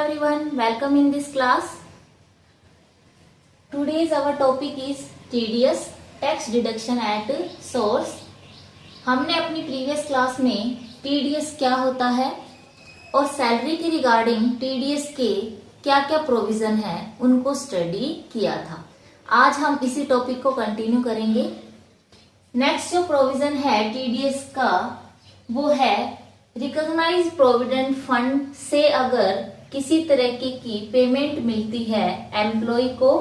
everyone, welcome in this class. Today's our topic is TDS tax deduction at source. हमने अपनी previous class में TDS क्या होता है और सैलरी के रिगार्डिंग TDS के क्या क्या प्रोविजन है उनको स्टडी किया था। आज हम इसी टॉपिक को कंटिन्यू करेंगे। नेक्स्ट जो प्रोविजन है TDS का वो है रिकॉग्नाइज प्रोविडेंट फंड से अगर किसी तरह की पेमेंट मिलती है एम्प्लॉय को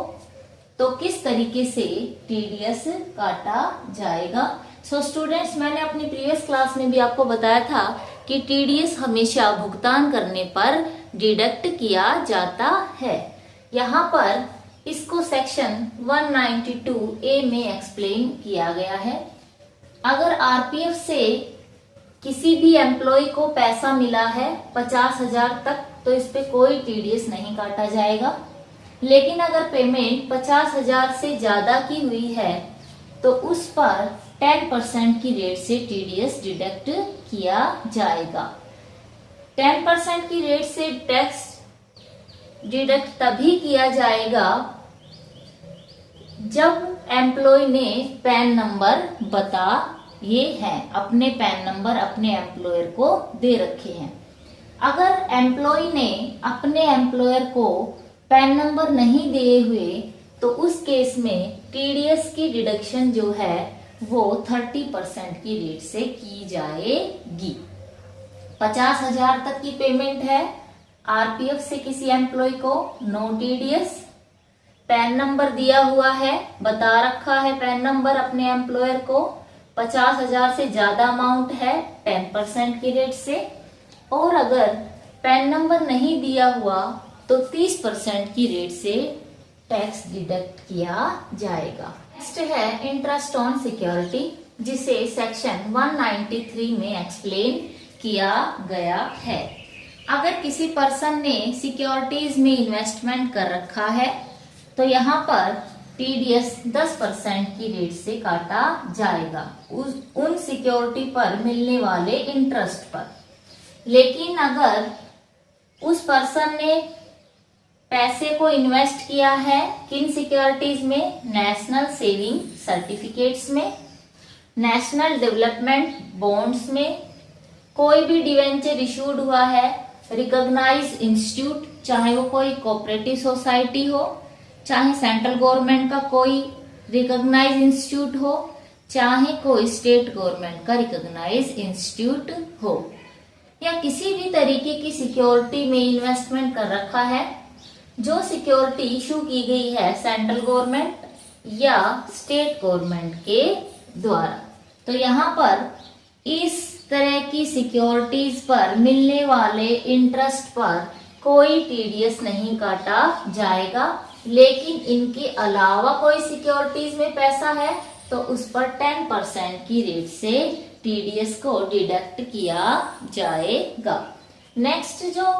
तो किस तरीके से TDS काटा जाएगा। सो स्टूडेंट्स, मैंने अपनी प्रीवियस क्लास में भी आपको बताया था कि TDS हमेशा भुगतान करने पर डिडक्ट किया जाता है। यहाँ पर इसको सेक्शन 192A में एक्सप्लेन किया गया है। अगर RPF से किसी भी एम्प्लॉय को पैसा मिला है 50,000 तक तो इस पे कोई TDS नहीं काटा जाएगा, लेकिन अगर पेमेंट 50,000 से ज्यादा की हुई है तो उस पर 10% की रेट से TDS डिडक्ट किया जाएगा। 10% की रेट से टैक्स डिडक्ट तभी किया जाएगा जब एम्प्लॉय ने पैन नंबर ये है, अपने पैन नंबर अपने एम्प्लॉयर को दे रखे हैं। अगर एम्प्लॉय ने अपने एम्प्लॉयर को पैन नंबर नहीं दिए हुए तो उस केस में TDS की डिडक्शन जो है वो 30% की रेट से की जाएगी। 50,000 तक की पेमेंट है RPF से किसी एम्प्लॉय को, नो TDS। पैन नंबर दिया हुआ है, बता रखा है पैन नंबर अपने एम्प्लॉयर को, 50,000 से ज्यादा अमाउंट है 10% की रेट से, और अगर पैन नंबर नहीं दिया हुआ तो 30% की रेट से टैक्स डिडक्ट किया जाएगा। नेक्स्ट है इंटरेस्ट ऑन सिक्योरिटी, जिसे सेक्शन 193 में एक्सप्लेन किया गया है। अगर किसी पर्सन ने सिक्योरिटीज में इन्वेस्टमेंट कर रखा है तो यहाँ पर TDS 10% की रेट से काटा जाएगा उन सिक्योरिटी पर मिलने वाले इंटरेस्ट पर। लेकिन अगर उस पर्सन ने पैसे को इन्वेस्ट किया है किन सिक्योरिटीज में, नेशनल सेविंग सर्टिफिकेट्स में, नेशनल डेवलपमेंट बॉन्ड्स में, कोई भी डिवेंचर इशूड हुआ है रिकॉग्नाइज इंस्टीट्यूट, चाहे वो कोई कोऑपरेटिव सोसाइटी हो, चाहे सेंट्रल गवर्नमेंट का कोई रिकॉग्नाइज इंस्टीट्यूट हो, चाहे कोई स्टेट गवर्नमेंट का रिकॉग्नाइज इंस्टीट्यूट हो, या किसी भी तरीके की सिक्योरिटी में इन्वेस्टमेंट कर रखा है जो सिक्योरिटी इशू की गई है सेंट्रल गवर्नमेंट या स्टेट गवर्नमेंट के द्वारा, तो यहाँ पर इस तरह की सिक्योरिटीज पर मिलने वाले इंटरेस्ट पर कोई TDS नहीं काटा जाएगा। लेकिन इनके अलावा कोई सिक्योरिटीज में पैसा है तो उस पर 10% की रेट से TDS को डिडक्ट किया जाएगा। नेक्स्ट जो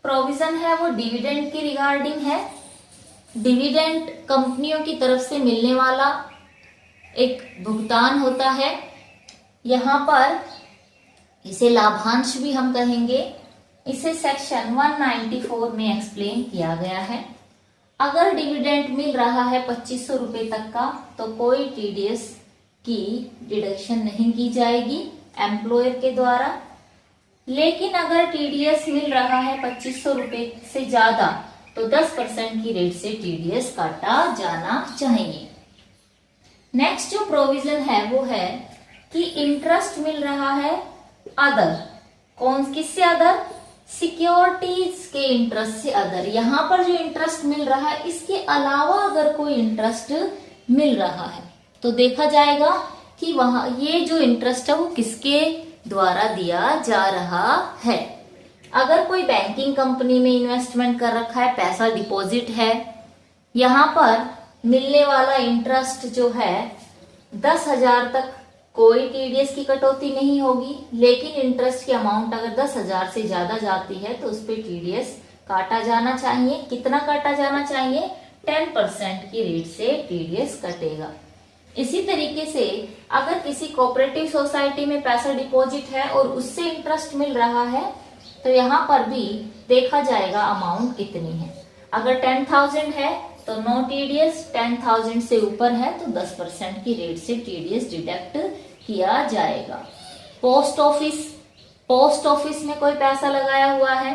प्रोविजन है वो डिविडेंड की रिगार्डिंग है। डिविडेंड कंपनियों की तरफ से मिलने वाला एक भुगतान होता है। यहाँ पर इसे लाभांश भी हम कहेंगे। इसे सेक्शन 194 में एक्सप्लेन किया गया है। अगर डिविडेंड मिल रहा है 2500 रुपए तक का तो कोई TDS की डिडक्शन नहीं की जाएगी एम्प्लॉयर के द्वारा। लेकिन अगर TDS मिल रहा है 2500 रुपए से ज्यादा तो 10% की रेट से TDS काटा जाना चाहिए। नेक्स्ट जो प्रोविजन है वो है कि इंटरेस्ट मिल रहा है अदर, किससे अदर, सिक्योरिटीज के इंटरेस्ट से अदर। यहाँ पर जो इंटरेस्ट मिल रहा है इसके अलावा अगर कोई इंटरेस्ट मिल रहा है तो देखा जाएगा कि वहां ये जो इंटरेस्ट है वो किसके द्वारा दिया जा रहा है। अगर कोई बैंकिंग कंपनी में इन्वेस्टमेंट कर रखा है, पैसा डिपॉजिट है, यहाँ पर मिलने वाला इंटरेस्ट जो है 10,000 तक कोई TDS की कटौती नहीं होगी। लेकिन इंटरेस्ट की अमाउंट अगर 10,000 से ज्यादा जाती है तो उस पर TDS काटा जाना चाहिए। कितना काटा जाना चाहिए, 10% की रेट से TDS कटेगा। इसी तरीके से अगर किसी कोऑपरेटिव सोसाइटी में पैसा डिपॉजिट है और उससे इंटरेस्ट मिल रहा है तो यहाँ पर भी देखा जाएगा अमाउंट कितनी है। अगर 10,000 है तो नो टीडीएस, 10,000 से ऊपर है तो 10% की रेट से टीडीएस डिडक्ट किया जाएगा। पोस्ट ऑफिस में कोई पैसा लगाया हुआ है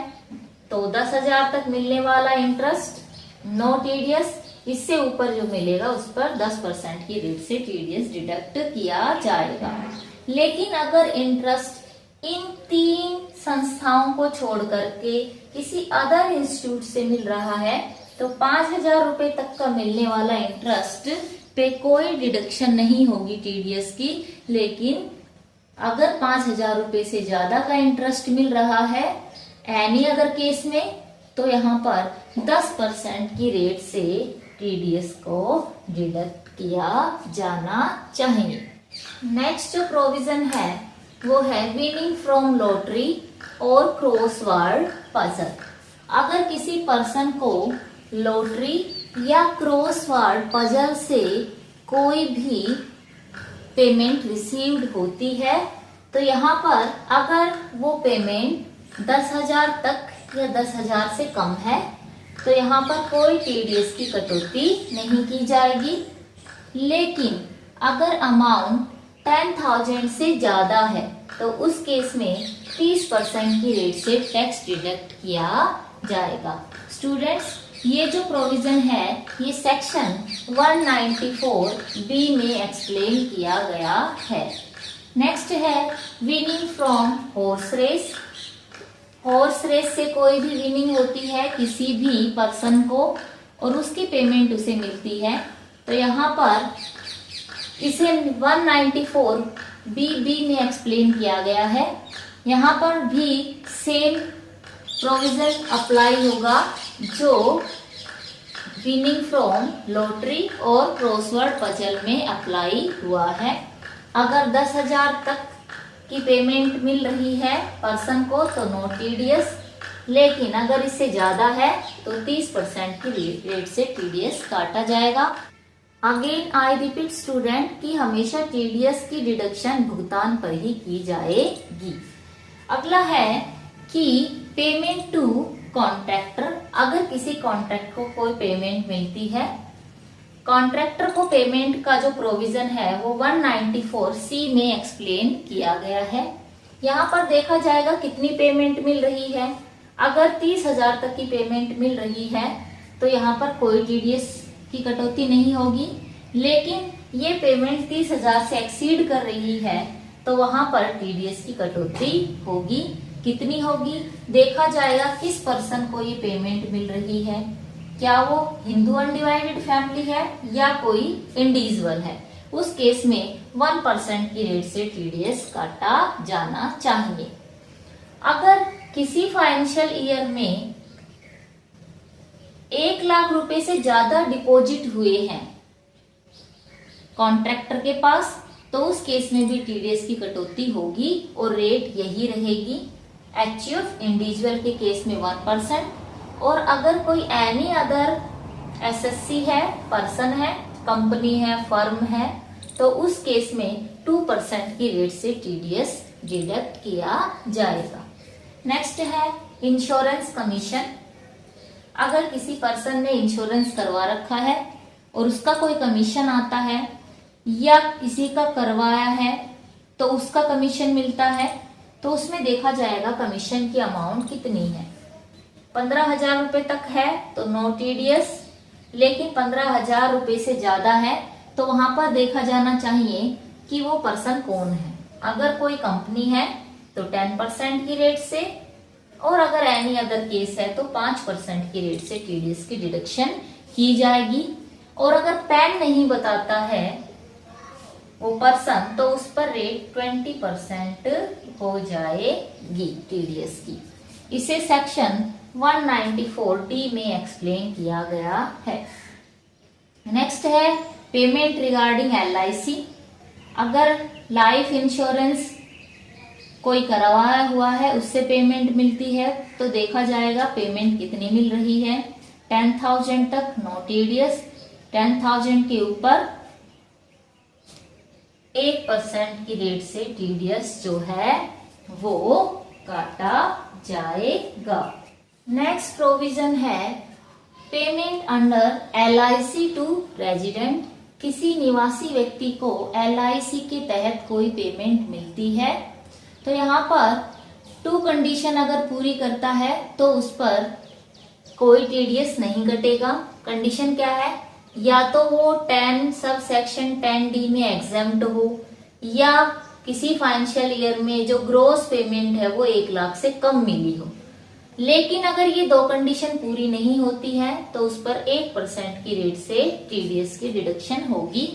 तो 10,000 तक मिलने वाला इंटरेस्ट नो टीडीएस, इससे ऊपर जो मिलेगा उस पर 10% की रेट से टीडीएस डिडक्ट किया जाएगा। लेकिन अगर इंटरेस्ट इन 3 संस्थाओं को छोड़ करके किसी अदर इंस्टीट्यूट से मिल रहा है तो 5,000 रुपए तक का मिलने वाला इंटरेस्ट पे कोई डिडक्शन नहीं होगी टीडीएस की। लेकिन अगर 5,000 रुपए से ज्यादा का इंटरेस्ट मिल रहा है एनी अदर केस में तो यहाँ पर 10% की रेट से टीडीएस को डिडक्ट किया जाना चाहिए। नेक्स्ट जो प्रोविजन है वो है विनिंग फ्रॉम लॉटरी और क्रॉसवर्ड पजल। अगर किसी पर्सन को लॉटरी या क्रॉसवर्ड पजल से कोई भी पेमेंट रिसीव्ड होती है तो यहाँ पर अगर वो पेमेंट 10,000 तक या 10,000 से कम है तो यहाँ पर कोई टीडीएस की कटौती नहीं की जाएगी। लेकिन अगर अमाउंट 10,000 से ज्यादा है तो उस केस में 30% की रेट से टैक्स डिडक्ट किया जाएगा। स्टूडेंट्स, ये जो प्रोविजन है ये सेक्शन 194 बी में एक्सप्लेन किया गया है। नेक्स्ट है winning from horse race. Horse race से कोई भी विनिंग होती है किसी भी पर्सन को और उसकी पेमेंट उसे मिलती है तो यहाँ पर इसे 194 बी में एक्सप्लेन किया गया है। यहाँ पर भी सेम प्रोविजन अप्लाई होगा जो विनिंग फ्रॉम लॉटरी और क्रॉसवर्ड पजल में अप्लाई हुआ है। अगर 10,000 तक की पेमेंट मिल रही है पर्सन को तो नो टीडीएस, लेकिन अगर इससे ज्यादा है तो 30% की रेट से टीडीएस काटा जाएगा। अगेन आई रिपीट स्टूडेंट कि हमेशा टीडीएस की डिडक्शन भुगतान पर ही की जाएगी। अगला है कि पेमेंट टू कॉन्ट्रैक्टर। अगर किसी कॉन्ट्रैक्ट को कोई पेमेंट मिलती है, कॉन्ट्रैक्टर को पेमेंट का जो प्रोविजन है वो 194 सी में एक्सप्लेन किया गया है। यहाँ पर देखा जाएगा कितनी पेमेंट मिल रही है। अगर 30,000 तक की पेमेंट मिल रही है तो यहाँ पर कोई टीडीएस की कटौती नहीं होगी। लेकिन ये पेमेंट 30,000 से एक्सीड कर रही है तो वहां पर टीडीएस की कटौती होगी। कितनी होगी देखा जाएगा किस पर्सन को ये पेमेंट मिल रही है, क्या वो हिंदू अनडिवाइडेड फैमिली है या कोई इंडिविजुअल है। उस केस में 1% की रेट से टीडीएस काटा जाना चाहिए। अगर किसी फाइनेंशियल ईयर में 1 लाख रुपए से ज्यादा डिपॉजिट हुए हैं कॉन्ट्रैक्टर के पास तो उस केस में भी टीडीएस की कटौती होगी और रेट यही रहेगी। एचयूएफ इंडिविजुअल के केस में 1%, और अगर कोई एनी अदर एसएससी है, पर्सन है, कंपनी है, फर्म है तो उस केस में 2% की रेट से टीडीएस डिडक्ट किया जाएगा। नेक्स्ट है इंश्योरेंस कमीशन। अगर किसी पर्सन ने इंश्योरेंस करवा रखा है और उसका कोई कमीशन आता है या किसी का करवाया है तो उसका कमीशन मिलता है तो उसमें देखा जाएगा कमीशन की अमाउंट कितनी है। 15,000 रुपए तक है तो नो टीडीएस, लेकिन 15,000 रुपए से ज्यादा है तो वहां पर देखा जाना चाहिए कि वो पर्सन कौन है। अगर कोई कंपनी है तो 10% की रेट से, और अगर एनी अदर केस है तो 5% की रेट से टीडीएस की डिडक्शन की जाएगी। और अगर पैन नहीं बताता है वो पर्सन तो उस पर रेट 20% हो जाएगी टीडीएस की। इसे सेक्शन 194D में एक्सप्लेन किया गया है। नेक्स्ट है पेमेंट रिगार्डिंग एलआईसी। अगर लाइफ इंश्योरेंस कोई करवाया हुआ है उससे पेमेंट मिलती है तो देखा जाएगा पेमेंट कितनी मिल रही है। 10,000 तक नो टीडीएस, 10,000 के ऊपर 1% की रेट से टीडीएस जो है वो काटा जाएगा। नेक्स्ट प्रोविजन है payment under LIC to resident. किसी निवासी व्यक्ति को LIC के तहत कोई पेमेंट मिलती है तो यहाँ पर 2 कंडीशन अगर पूरी करता है तो उस पर कोई TDS नहीं कटेगा। कंडीशन क्या है, या तो वो 10 सब सेक्शन 10D में एग्जाम्प्ट हो या किसी फाइनेंशियल ईयर में जो ग्रोस पेमेंट है वो 1 लाख से कम मिली हो। लेकिन अगर ये 2 कंडीशन पूरी नहीं होती है तो उस पर 1% की रेट से TDS की डिडक्शन होगी।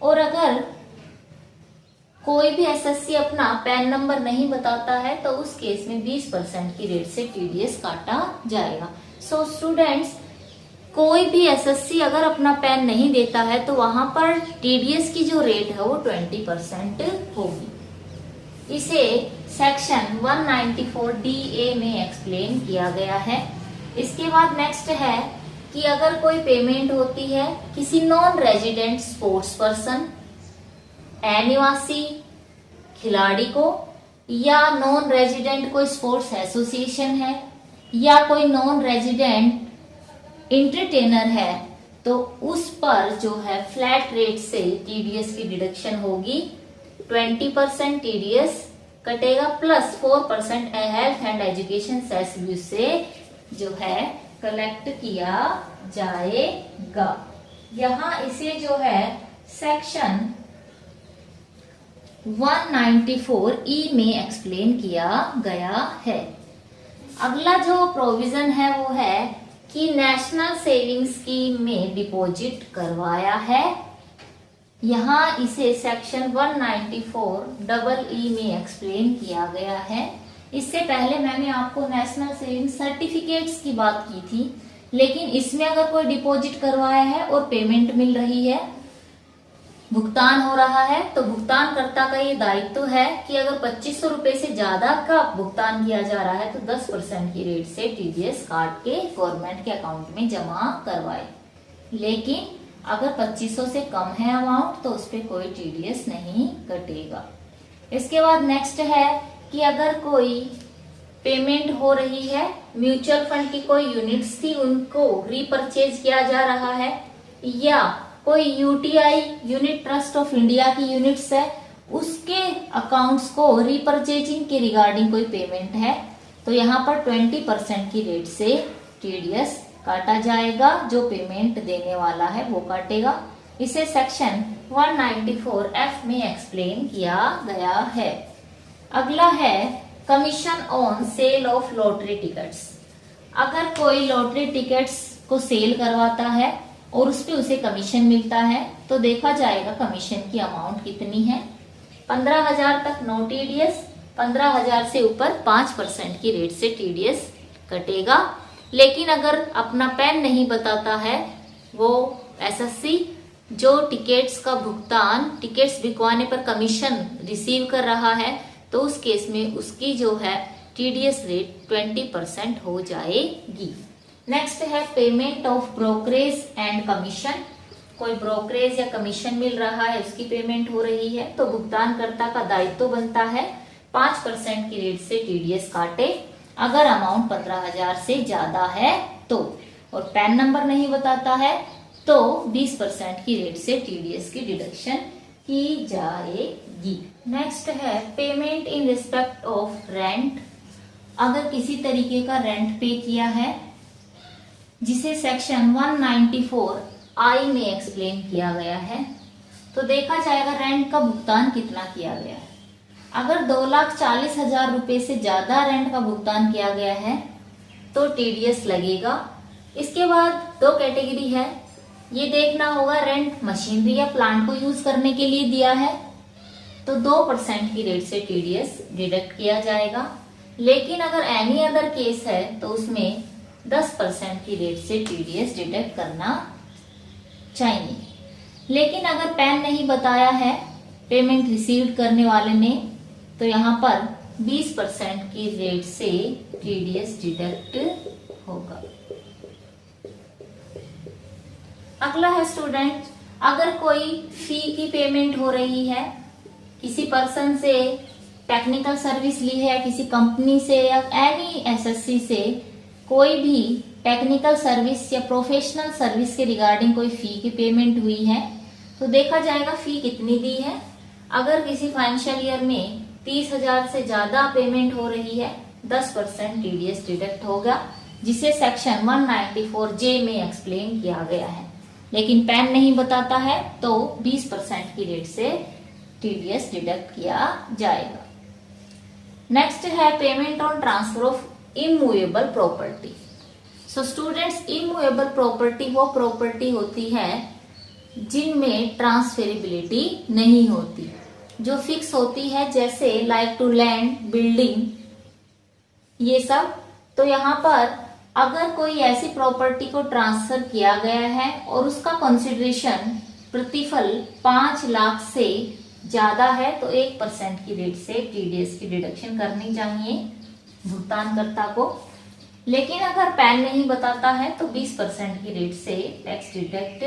और अगर कोई भी SSC अपना पैन नंबर नहीं बताता है तो उस केस में 20% की रेट से TDS काटा जाएगा। सो स्टूडेंट्स, कोई भी SSC अगर अपना पैन नहीं देता है तो वहां पर TDS की जो रेट है वो 20% होगी। इसे सेक्शन 194DA में एक्सप्लेन किया गया है। इसके बाद नेक्स्ट है कि अगर कोई पेमेंट होती है किसी नॉन रेजिडेंट स्पोर्ट्स पर्सन, अनिवासी खिलाड़ी को, या नॉन रेजिडेंट कोई स्पोर्ट्स एसोसिएशन है, या कोई नॉन रेजिडेंट एंटरटेनर है, तो उस पर जो है फ्लैट रेट से TDS की डिडक्शन होगी। 20% TDS कटेगा plus 4% health and education cess से जो है कलेक्ट किया जाएगा। यहाँ इसे जो है सेक्शन 194E में एक्सप्लेन किया गया है। अगला जो प्रोविजन है वो है कि नेशनल सेविंग स्कीम में डिपॉजिट करवाया है। यहाँ इसे सेक्शन 194EE में एक्सप्लेन किया गया है। इससे पहले मैंने आपको नेशनल सेविंग सर्टिफिकेट्स की बात की थी, लेकिन इसमें अगर कोई डिपॉजिट करवाया है और पेमेंट मिल रही है, भुगतान हो रहा है, तो भुगतानकर्ता का ये दायित्व है कि अगर 2500 रुपए से ज्यादा का भुगतान किया जा रहा है तो 10% की रेट से TDS काट के गवर्नमेंट के अकाउंट में जमा करवाए। लेकिन अगर 2500 से कम है अमाउंट तो उस पर कोई TDS नहीं कटेगा। इसके बाद नेक्स्ट है कि अगर कोई पेमेंट हो रही है, म्यूचुअल फंड की कोई यूनिट्स थी उनको रीपरचेज किया जा रहा है, या कोई UTI unit trust of India की यूनिट्स है उसके अकाउंट्स को रीपरचेजिंग के रिगार्डिंग कोई पेमेंट है, तो यहाँ पर 20% की रेट से TDS काटा जाएगा। जो पेमेंट देने वाला है वो काटेगा। इसे सेक्शन 194F में एक्सप्लेन किया गया है। अगला है commission on sale of lottery tickets. अगर कोई लॉटरी टिकट्स को सेल करवाता है और उस पे उसे कमीशन मिलता है तो देखा जाएगा कमीशन की अमाउंट कितनी है। 15,000 तक नो TDS, 15,000 से ऊपर 5% की रेट से TDS कटेगा। लेकिन अगर अपना पैन नहीं बताता है वो SSC जो टिकट्स का भुगतान, टिकट्स बिकवाने पर कमीशन रिसीव कर रहा है, तो उस केस में उसकी जो है TDS रेट 20% हो जाएगी। नेक्स्ट है payment of brokerage and commission. कोई ब्रोकरेज या कमीशन मिल रहा है, उसकी पेमेंट हो रही है, तो भुगतानकर्ता का दायित्व बनता है 5% की रेट से TDS काटे अगर अमाउंट 15,000 से ज्यादा है तो, और पैन नंबर नहीं बताता है तो 20% की रेट से TDS की डिडक्शन की जाएगी। नेक्स्ट है payment in respect of rent. अगर किसी तरीके का रेंट पे किया है जिसे सेक्शन 194I में एक्सप्लेन किया गया है, तो देखा जाएगा रेंट का भुगतान कितना किया गया है। अगर 2,40,000 रुपए से ज्यादा रेंट का भुगतान किया गया है तो TDS लगेगा। इसके बाद 2 कैटेगरी है, ये देखना होगा रेंट मशीनरी या प्लांट को यूज करने के लिए दिया है तो 2% की रेट से TDS डिडक्ट किया जाएगा। लेकिन अगर एनी अदर केस है तो उसमें 10% की रेट से TDS डिडक्ट करना चाहिए। लेकिन अगर पैन नहीं बताया है पेमेंट रिसीव करने वाले ने, तो यहाँ पर 20% की रेट से TDS डिडक्ट होगा। अगला है स्टूडेंट, अगर कोई फी की पेमेंट हो रही है, किसी पर्सन से टेक्निकल सर्विस ली है किसी कंपनी से या एनी एसएससी से, कोई भी टेक्निकल सर्विस या प्रोफेशनल सर्विस के रिगार्डिंग कोई फी की पेमेंट हुई है तो देखा जाएगा फी कितनी दी है। अगर किसी फाइनेंशियल ईयर में 30,000 से ज्यादा पेमेंट हो रही है 10% टीडीएस डिडक्ट होगा, जिसे सेक्शन 194J में एक्सप्लेन किया गया है। लेकिन पैन नहीं बताता है तो 20% की रेट से टीडीएस डिडक्ट किया जाएगा। नेक्स्ट है payment on transfer of immovable property. So students, immovable property वो प्रॉपर्टी होती है जिनमें ट्रांसफेरेबिलिटी नहीं होती, जो फिक्स होती है, जैसे लाइक टू लैंड, बिल्डिंग, ये सब। तो यहाँ पर अगर कोई ऐसी प्रॉपर्टी को ट्रांसफर किया गया है और उसका कंसिडरेशन प्रतिफल 5 लाख से ज्यादा है तो 1% की रेट से टीडीएस की डिडक्शन करनी चाहिए भुगतानकर्ता को। लेकिन अगर पैन नहीं बताता है तो 20% की रेट से टैक्स डिडक्ट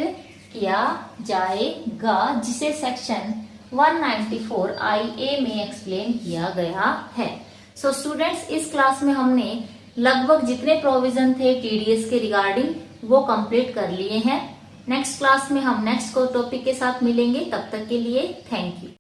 किया जाएगा, जिसे सेक्शन 194IA में एक्सप्लेन किया गया है। सो स्टूडेंट्स, इस क्लास में हमने लगभग जितने प्रोविजन थे टीडीएस के रिगार्डिंग वो कंप्लीट कर लिए हैं। नेक्स्ट क्लास में हम नेक्स्ट को टॉपिक के साथ मिलेंगे। तब तक के लिए थैंक यू।